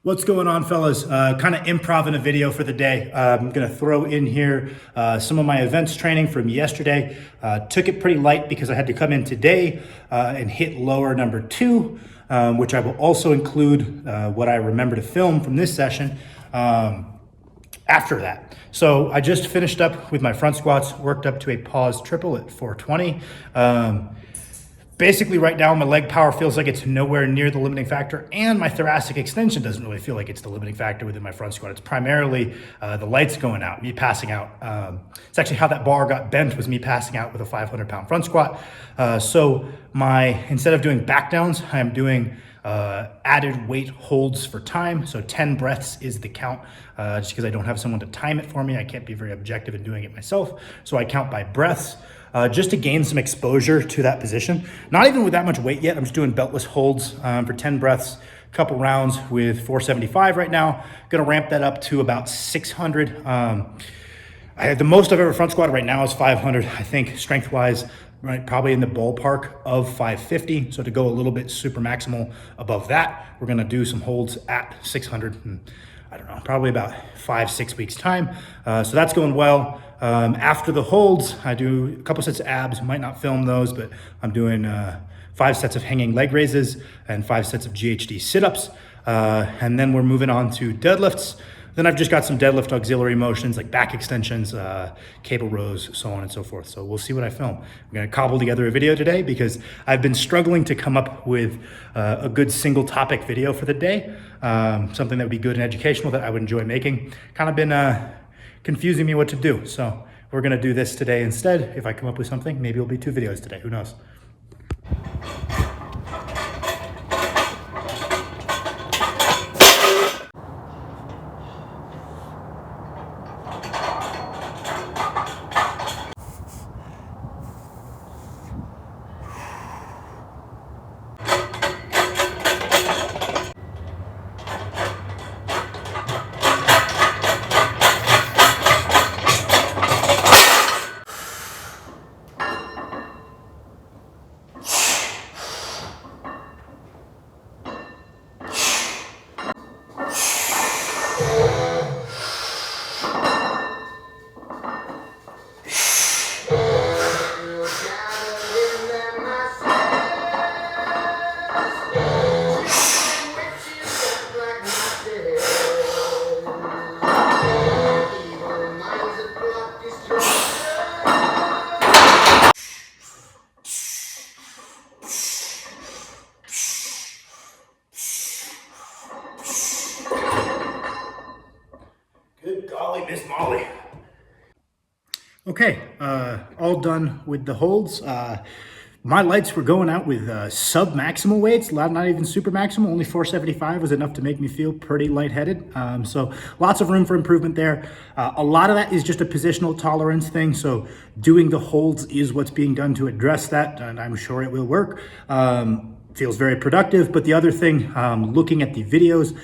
What's going on, fellas? Kind of improv in a video for the day. I'm gonna throw in here some of my events training from yesterday. Took it pretty light because I had to come in today and hit lower number 2, which I will also include what I remember to film from this session after that. So I just finished up with my front squats, worked up to a pause triple at 420. Basically right now my leg power feels like it's nowhere near the limiting factor, and my thoracic extension doesn't really feel like it's the limiting factor within my front squat. It's primarily the lights going out, me passing out. It's actually how that bar got bent, was me passing out with a 500-pound front squat. So instead of doing back downs, I'm doing added weight holds for time. So 10 breaths is the count, just because I don't have someone to time it for me. I can't be very objective in doing it myself. So I count by breaths. Just to gain some exposure to that position. Not even with that much weight yet. I'm just doing beltless holds for 10 breaths, a couple rounds with 475 right now. Gonna ramp that up to about 600. The most I've ever front squatted right now is 500. I think strength-wise, right, probably in the ballpark of 550. So to go a little bit super maximal above that, we're gonna do some holds at 600 in, I don't know, probably about 5-6 weeks time. So that's going well. After the holds, I do a couple sets of abs. Might not film those, but I'm doing 5 sets of hanging leg raises and 5 sets of GHD sit-ups. And then we're moving on to deadlifts. Then I've just got some deadlift auxiliary motions like back extensions, cable rows, so on and so forth. So we'll see what I film. I'm gonna cobble together a video today because I've been struggling to come up with a good single topic video for the day. Something that would be good and educational that I would enjoy making. Kind of been confusing me what to do. So we're gonna do this today instead. If I come up with something, maybe it'll be 2 videos today, who knows? Good golly, Miss Molly. Okay, all done with the holds. My lights were going out with sub-maximal weights, not even super maximal. Only 475 was enough to make me feel pretty lightheaded. So lots of room for improvement there. A lot of that is just a positional tolerance thing. So doing the holds is what's being done to address that, and I'm sure it will work. Feels very productive. But the other thing, looking at the videos,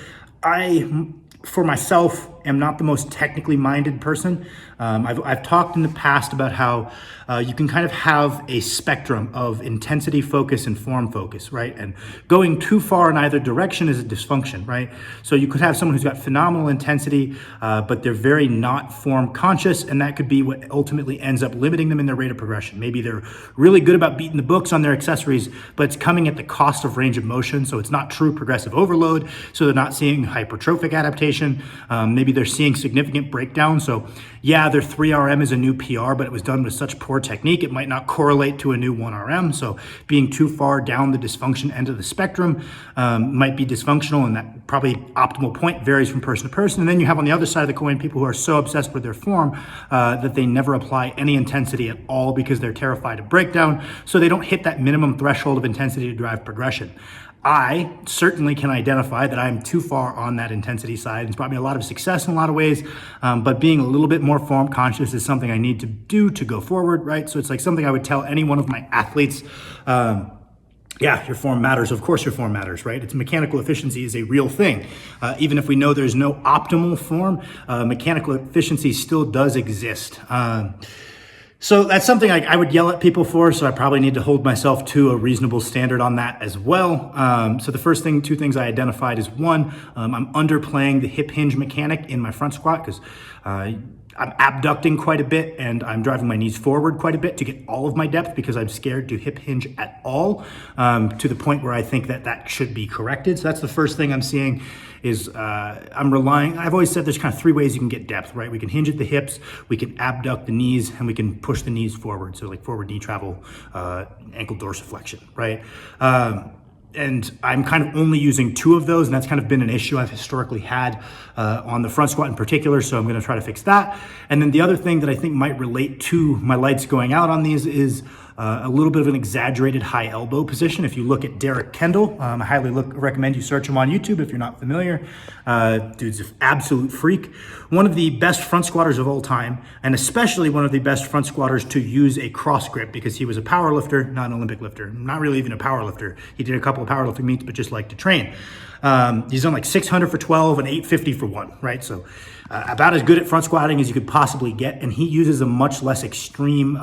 for myself, am not the most technically minded person. I've talked in the past about how you can kind of have a spectrum of intensity focus and form focus, right? And going too far in either direction is a dysfunction, right? So you could have someone who's got phenomenal intensity, but they're very not form conscious, and that could be what ultimately ends up limiting them in their rate of progression. Maybe they're really good about beating the books on their accessories, but it's coming at the cost of range of motion, so it's not true progressive overload, so they're not seeing hypertrophic adaptation. Maybe they're seeing significant breakdown. So yeah, their 3RM is a new PR, but it was done with such poor technique, it might not correlate to a new 1RM. So being too far down the dysfunction end of the spectrum might be dysfunctional, and that probably optimal point varies from person to person. And then you have on the other side of the coin people who are so obsessed with their form that they never apply any intensity at all because they're terrified of breakdown. So they don't hit that minimum threshold of intensity to drive progression. I certainly can identify that I'm too far on that intensity side. It's brought me a lot of success in a lot of ways, but being a little bit more form conscious is something I need to do to go forward, right? So it's like something I would tell any one of my athletes. Yeah, your form matters. Of course your form matters, right? It's mechanical efficiency is a real thing. Even if we know there's no optimal form, mechanical efficiency still does exist. So that's something I would yell at people for, so I probably need to hold myself to a reasonable standard on that as well. So the first thing, two things I identified is one, I'm underplaying the hip hinge mechanic in my front squat because I'm abducting quite a bit and I'm driving my knees forward quite a bit to get all of my depth because I'm scared to hip hinge at all, to the point where I think that should be corrected. So that's the first thing I'm seeing is I've always said there's kind of three ways you can get depth, right? We can hinge at the hips, we can abduct the knees, and we can push the knees forward. So like forward knee travel, ankle dorsiflexion, right? And I'm kind of only using two of those, and that's kind of been an issue I've historically had on the front squat in particular, so I'm gonna try to fix that. And then the other thing that I think might relate to my lights going out on these is a little bit of an exaggerated high elbow position. If you look at Derek Kendall, I highly recommend you search him on YouTube if you're not familiar. Dude's an absolute freak. One of the best front squatters of all time, and especially one of the best front squatters to use a cross grip because he was a power lifter, not an Olympic lifter, not really even a power lifter. He did a couple of powerlifting meets, but just liked to train. He's done like 600 for 12 and 850 for 1, right? So about as good at front squatting as you could possibly get, and he uses a much less extreme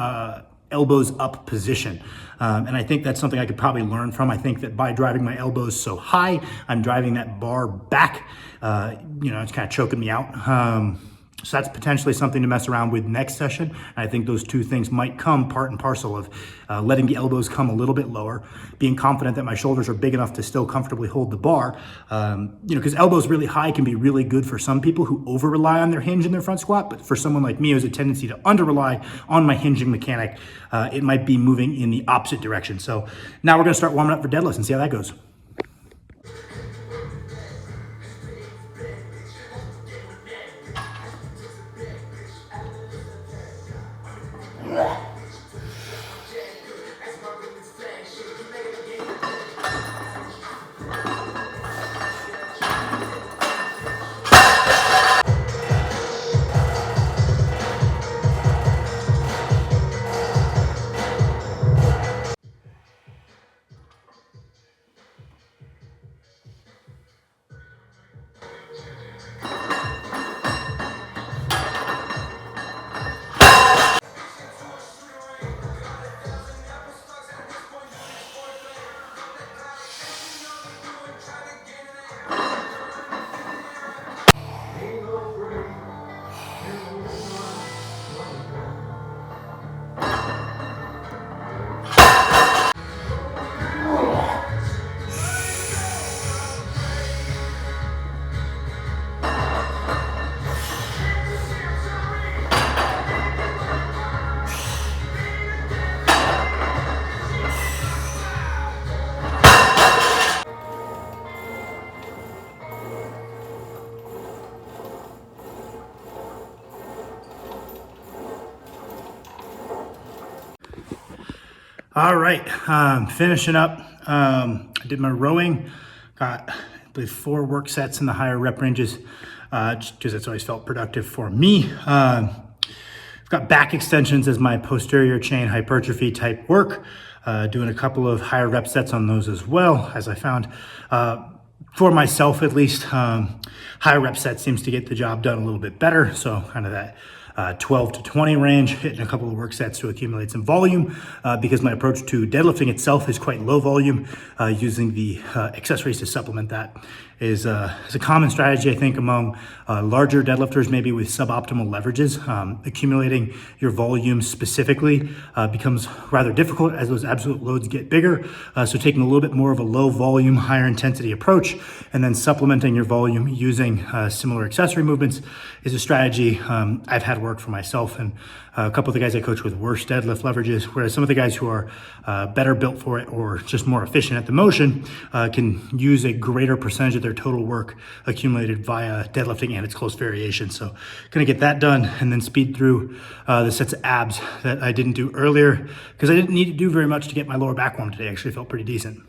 elbows up position. And I think that's something I could probably learn from. I think that by driving my elbows so high, I'm driving that bar back, it's kind of choking me out. So that's potentially something to mess around with next session. And I think those two things might come part and parcel of letting the elbows come a little bit lower, being confident that my shoulders are big enough to still comfortably hold the bar. Because elbows really high can be really good for some people who over rely on their hinge in their front squat. But for someone like me who has a tendency to under rely on my hinging mechanic, it might be moving in the opposite direction. So now we're gonna start warming up for deadlifts and see how that goes. All right, finishing up. I did my rowing, got I believe 4 work sets in the higher rep ranges, just because it's always felt productive for me. I've got back extensions as my posterior chain hypertrophy type work, doing a couple of higher rep sets on those as well, as I found for myself at least, higher rep set seems to get the job done a little bit better. So kind of that 12 to 20 range, hitting a couple of work sets to accumulate some volume, because my approach to deadlifting itself is quite low volume. Using the accessories to supplement that is a common strategy, I think, among larger deadlifters, maybe with suboptimal leverages. Accumulating your volume specifically becomes rather difficult as those absolute loads get bigger. So taking a little bit more of a low volume, higher intensity approach, and then supplementing your volume using similar accessory movements is a strategy I've had work for myself and a couple of the guys I coach with worse deadlift leverages, whereas some of the guys who are better built for it or just more efficient at the motion can use a greater percentage of their total work accumulated via deadlifting and its close variation. So gonna get that done and then speed through the sets of abs that I didn't do earlier because I didn't need to do very much to get my lower back warm today. Actually felt pretty decent.